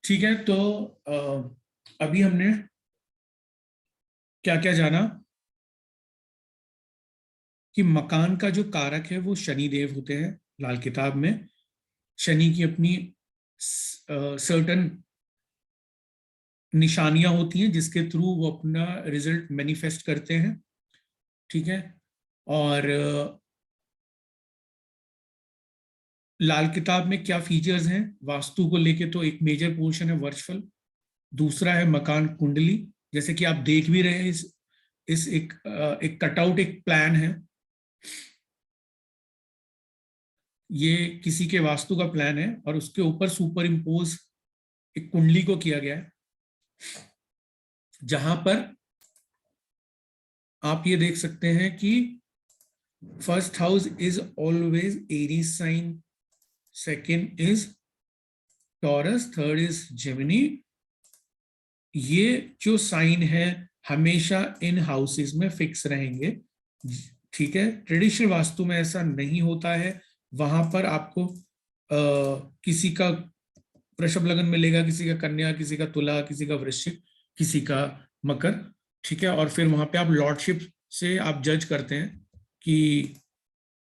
ठीक है, तो अभी हमने क्या क्या जाना कि मकान का जो कारक है वो शनि देव होते हैं। लाल किताब में शनि की अपनी सर्टन निशानियां होती हैं जिसके थ्रू वो अपना रिजल्ट मैनिफेस्ट करते हैं। ठीक है, और लाल किताब में क्या फीचर्स हैं वास्तु को लेके, तो एक मेजर पोर्शन है वर्चफल, दूसरा है मकान कुंडली, जैसे कि आप देख भी रहे हैं इस एक कटआउट, एक प्लान है, ये किसी के वास्तु का प्लान है और उसके ऊपर सुपर इम्पोज एक कुंडली को किया गया है, जहां पर आप ये देख सकते हैं कि first house is always Aries sign, second is Taurus, third is Gemini. ये जो साइन है हमेशा इन हाउसेस में फिक्स रहेंगे। ठीक है, ट्रेडिशनल वास्तु में ऐसा नहीं होता है, वहां पर आपको किसी का वृषभ लगन मिलेगा, किसी का कन्या, किसी का तुला, किसी का वृश्चिक, किसी का मकर। ठीक है, और फिर वहां पे आप लॉर्डशिप से आप जज करते हैं कि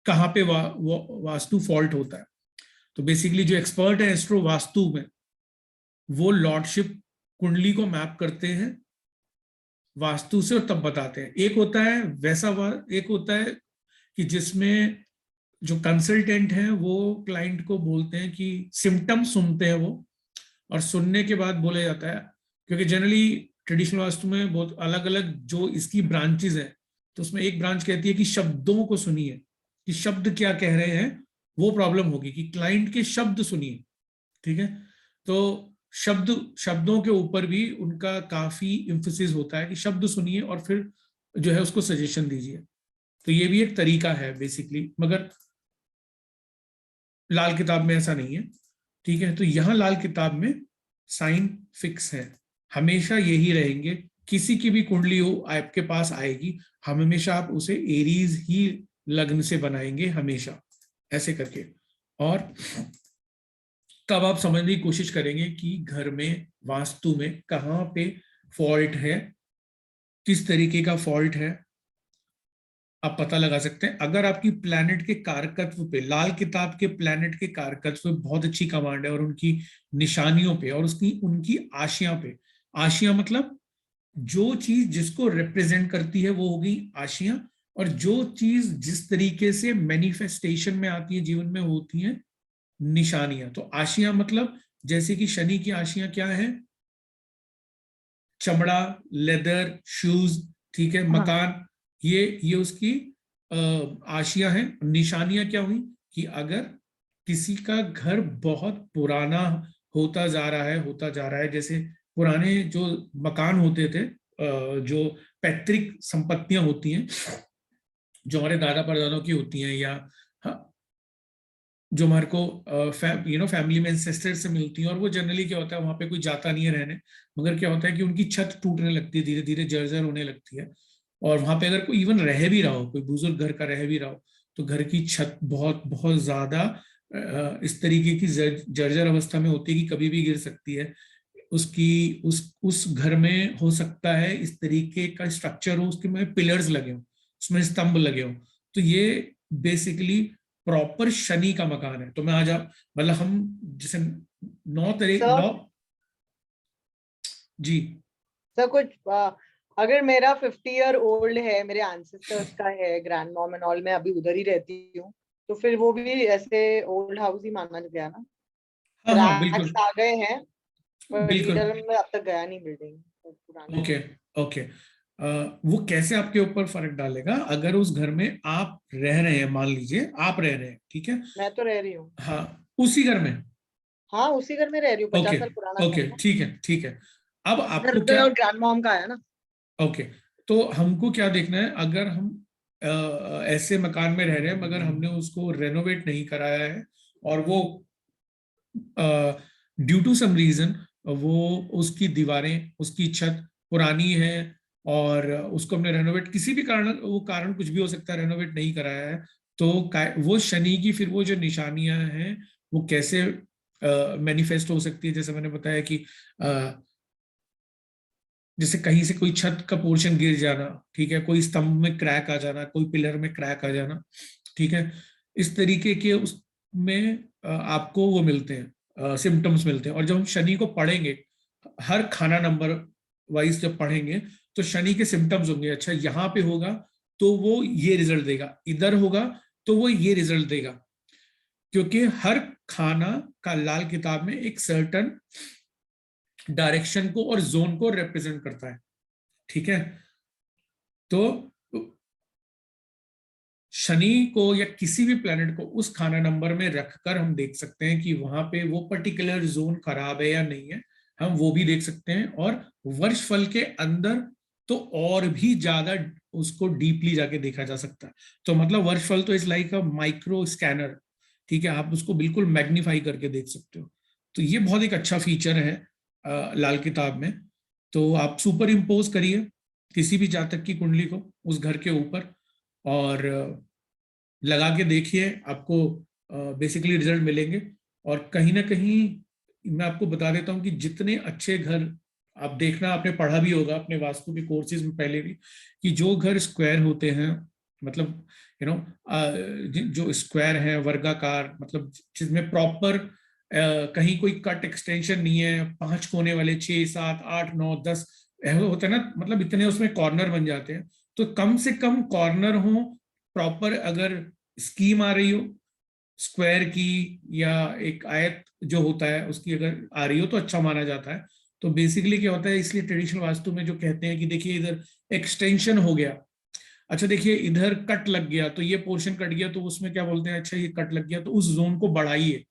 कहाँ पे वास्तु फॉल्ट होता है। तो बेसिकली जो एक्सपर्ट है एस्ट्रो वास्तु में, वो लॉर्डशिप कुंडली को मैप करते हैं वास्तु से और तब बताते हैं। एक होता है वैसा एक होता है कि जिसमें जो कंसल्टेंट है वो क्लाइंट को बोलते हैं कि सिम्टम सुनते हैं वो, और सुनने के बाद बोला जाता है, क्योंकि जनरली ट्रेडिशनल वास्तु में बहुत अलग अलग जो इसकी ब्रांचेस है, तो उसमें एक ब्रांच कहती है कि शब्दों को सुनिए कि शब्द क्या कह रहे हैं, वो प्रॉब्लम होगी कि क्लाइंट के शब्द सुनिए। ठीक है, तो शब्दों के ऊपर भी उनका काफी इंफोसिस होता है कि शब्द सुनिए और फिर जो है उसको सजेशन दीजिए। तो ये भी एक तरीका है बेसिकली, मगर लाल किताब में ऐसा नहीं है। ठीक है, तो यहां लाल किताब में साइन फिक्स है, हमेशा यही रहेंगे। किसी की भी कुंडली हो आपके पास आएगी, हम हमेशा आप उसे एरीज ही लग्न से बनाएंगे हमेशा, ऐसे करके। और तब आप समझने की कोशिश करेंगे कि घर में वास्तु में कहाँ पे फॉल्ट है, किस तरीके का फॉल्ट है, आप पता लगा सकते हैं। अगर आपकी प्लैनेट के कारकत्व पे, लाल किताब के प्लैनेट के कारकत्व पे बहुत अच्छी कमांड है और उनकी निशानियों पे और उसकी उनकी आशियां पे, आशियां मतलब जो चीज जिसको रिप्रेजेंट करती है वो होगी आशियां, और जो चीज जिस तरीके से मैनिफेस्टेशन में आती है जीवन में होती है निशानियां। तो आशियां मतलब जैसे कि शनि की आशियां क्या है, चमड़ा, लेदर, शूज। ठीक है, हाँ। मकान, ये उसकी आशियां हैं। निशानियां क्या हुई कि अगर किसी का घर बहुत पुराना होता जा रहा है, जैसे पुराने जो मकान होते थे, जो पैतृक संपत्तियां होती हैं जो हमारे दादा परदादों की होती हैं, या हाँ, जो हमारे को फैमिली में एंसेस्टर से मिलती हैं, और वो जनरली क्या होता है वहां पे कोई जाता नहीं है रहने, मगर क्या होता है कि उनकी छत टूटने लगती है, धीरे धीरे जर्जर होने लगती है। और वहां पे अगर कोई इवन रह भी रहा हो, कोई बुजुर्ग घर का रह भी रहा हो, तो घर की छत बहुत बहुत ज्यादा इस तरीके की जर्जर अवस्था में होती है कि कभी भी गिर सकती है। उसकी उस घर में हो सकता है इस तरीके का स्ट्रक्चर हो, उसके में पिलर्स लगे हो, उसमें स्तंभ लगे हो। तो ये बेसिकली प्रॉपर शनि का मकान है। तो मैं आज आप मतलब हम जैसे सर, नौ। जी। सर कुछ अगर मेरा 50 ईयर ओल्ड है, मेरे एंसेस्टर्स का है, ग्रैंड मॉम एंड ऑल, मैं अभी उधर ही रहती हूँ, तो फिर वो भी ऐसे ओल्ड हाउस ही माना गया ना? हाँ हाँ क्रैक्स बिल्कुल। आ गए हैं पर बिल्कुल। डिटेल में अब तक गया नहीं, बिल्डिंग पुरानी ओके। है। ओके। वो कैसे आपके ऊपर फर्क डालेगा अगर उस घर में आप रह रहे हैं, मान लीजिए आप रह रहे हैं, ठीक है। मैं तो रह रही हूँ। हाँ, उसी घर में। हाँ, उसी घर में रह रही हूँ, ओके। 50 साल पुराना घर ओके, है ना। ठीक है ठीक है। अब घर आपको पे क्या, और ग्रैंड मॉम का है ना। ओके, तो हमको क्या देखना है, अगर हम ऐसे मकान में रह रहे हैं मगर हमने उसको रेनोवेट नहीं कराया है, और वो ड्यू टू सम रीजन वो उसकी दीवारें, उसकी छत पुरानी है, और उसको हमने रेनोवेट किसी भी कारण, वो कारण कुछ भी हो सकता है, रेनोवेट नहीं कराया है, तो वो शनि की फिर वो जो निशानियां हैं वो कैसे मैनिफेस्ट हो सकती है। जैसे मैंने बताया कि जैसे कहीं से कोई छत का पोर्शन गिर जाना, ठीक है, कोई स्तंभ में क्रैक आ जाना, कोई पिलर में क्रैक आ जाना, ठीक है, इस तरीके के उसमें आपको वो मिलते हैं, सिम्टम्स मिलते हैं। और जब हम शनि को पढ़ेंगे, हर खाना नंबर वाइज जब पढ़ेंगे तो शनि के सिम्टम्स होंगे। अच्छा, यहाँ पे होगा तो वो ये रिजल्ट देगा, इधर होगा तो वो ये रिजल्ट देगा, क्योंकि हर खाना का लाल किताब में एक सर्टन डायरेक्शन को और जोन को रिप्रेजेंट करता है, ठीक है। तो शनि को या किसी भी प्लेनेट को उस खाना नंबर में रखकर हम देख सकते हैं कि वहां पे वो पर्टिकुलर जोन खराब है या नहीं है, हम वो भी देख सकते हैं। और वर्षफल के अंदर तो और भी ज्यादा उसको डीपली जाके देखा जा सकता है। तो मतलब वर्षफल तो is like a micro scanner, ठीक है, आप उसको बिल्कुल मैग्नीफाई करके देख सकते हो। तो ये बहुत एक अच्छा फीचर है लाल किताब में। तो आप सुपर इम्पोज करिए किसी भी जातक की कुंडली को उस घर के ऊपर और लगा के देखिए, आपको बेसिकली रिजल्ट मिलेंगे। और कहीं ना कहीं मैं आपको बता देता हूँ कि जितने अच्छे घर आप देखना, आपने पढ़ा भी होगा अपने वास्तु के कोर्सेज में पहले भी, कि जो घर स्क्वायर होते हैं, मतलब यू नो जो स्क्वायर है वर्गाकार, मतलब जिसमें प्रॉपर कहीं कोई कट एक्सटेंशन नहीं है, 5 कोने वाले, 6 7 8 9 10 होते हैं ना, मतलब इतने उसमें कॉर्नर बन जाते हैं। तो कम से कम कॉर्नर हो प्रॉपर, अगर स्कीम आ रही हो स्क्वायर की या एक आयत जो होता है उसकी अगर आ रही हो तो अच्छा माना जाता है। तो बेसिकली क्या होता है, इसलिए ट्रेडिशनल वास्तु में जो कहते हैं कि देखिए इधर एक्सटेंशन हो गया, अच्छा देखिए इधर कट लग गया, तो ये पोर्शन कट गया, तो उसमें क्या बोलते हैं, अच्छा ये कट लग गया तो उस जोन को बढ़ाइए।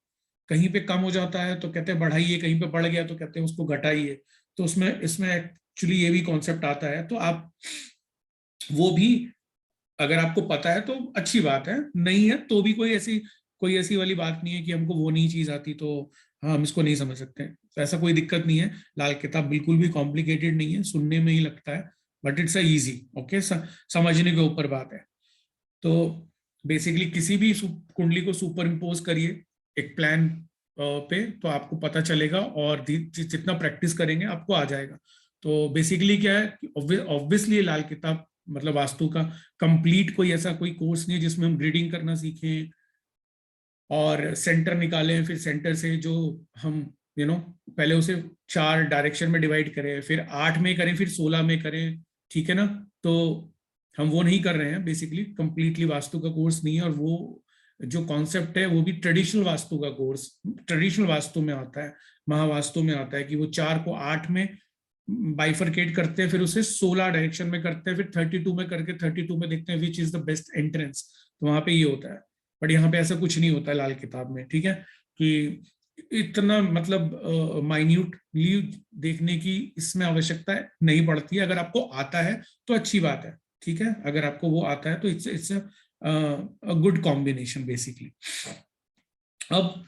कहीं पे कम हो जाता है तो कहते हैं बढ़ाइए, कहीं पे बढ़ गया तो कहते हैं उसको घटाइए। तो उसमें इसमें एक्चुअली ये भी कॉन्सेप्ट आता है। तो आप वो भी, अगर आपको पता है तो अच्छी बात है, नहीं है तो भी कोई ऐसी वाली बात नहीं है कि हमको वो नहीं चीज आती तो हाँ हम इसको नहीं समझ सकते। तो ऐसा कोई दिक्कत नहीं है। लाल किताब बिल्कुल भी कॉम्प्लिकेटेड नहीं है, सुनने में ही लगता है, but it's a easy, okay, समझने के ऊपर बात है। तो बेसिकली किसी भी कुंडली को सुपर इम्पोज करिए एक प्लान पे, तो आपको पता चलेगा, और जितना प्रैक्टिस करेंगे आपको आ जाएगा। तो बेसिकली क्या है, ऑब्वियसली लाल किताब मतलब वास्तु का कंप्लीट कोई ऐसा कोई कोर्स नहीं है जिसमें हम ग्रिडिंग करना सीखें और सेंटर निकालें, फिर सेंटर से जो हम पहले उसे 4 डायरेक्शन में डिवाइड करें, फिर 8 में करें, फिर 16 में करें, ठीक है ना। तो हम वो नहीं कर रहे हैं, बेसिकली कंप्लीटली वास्तु का कोर्स नहीं है। और वो जो कॉन्सेप्ट है वो भी ट्रेडिशनल वास्तु का कोर्स ट्रेडिशनल वास्तु में आता है, महावास्तु में आता है कि वो 4 को 8 में बाइफरकेट करते हैं, फिर उसे 16 डायरेक्शन में करते हैं, फिर 32 में करके 32 में देखते हैं which is the best entrance. तो वहां पे ये होता है। बट यहाँ पे ऐसा कुछ नहीं होता है लाल किताब में, ठीक है, कि इतना मतलब माइन्यूटली देखने की इसमें आवश्यकता नहीं पड़ती है। अगर आपको आता है तो अच्छी बात है, ठीक है, अगर आपको वो आता है तो it's a good combination basically. अब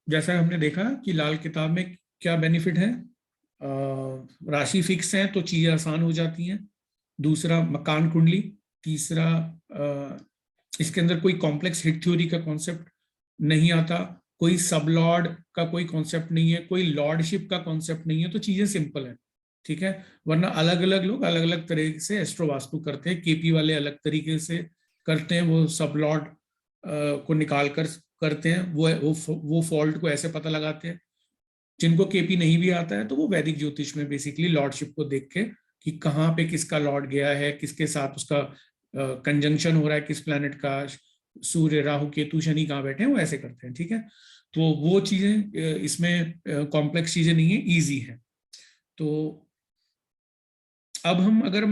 जैसा हमने देखा कि लाल किताब में क्या बेनिफिट है, राशि फिक्स है तो चीजें आसान हो जाती हैं। दूसरा मकान कुंडली। तीसरा इसके अंदर कोई कॉम्प्लेक्स हिट थ्योरी का कॉन्सेप्ट नहीं आता, कोई सब लॉर्ड का कोई कॉन्सेप्ट नहीं है, कोई लॉर्डशिप का कॉन्सेप्ट नहीं है, तो चीजें सिंपल है, ठीक है। वरना अलग अलग लोग अलग अलग तरह से एस्ट्रो वास्तु करते हैं, केपी वाले अलग तरीके से करते हैं, वो सब लॉर्ड को निकाल कर करते हैं, वो फॉल्ट को ऐसे पता लगाते हैं। जिनको केपी नहीं भी आता है तो वो वैदिक ज्योतिष में बेसिकली लॉर्डशिप को देख के कि कहाँ पे किसका लॉर्ड गया है, किसके साथ उसका कंजंक्शन हो रहा है, किस प्लैनेट का, सूर्य राहु केतु शनि कहाँ बैठे हैं, वो ऐसे करते हैं, ठीक है। तो वो चीजें इसमें कॉम्प्लेक्स चीजें नहीं है, इजी है। तो अब हम अगर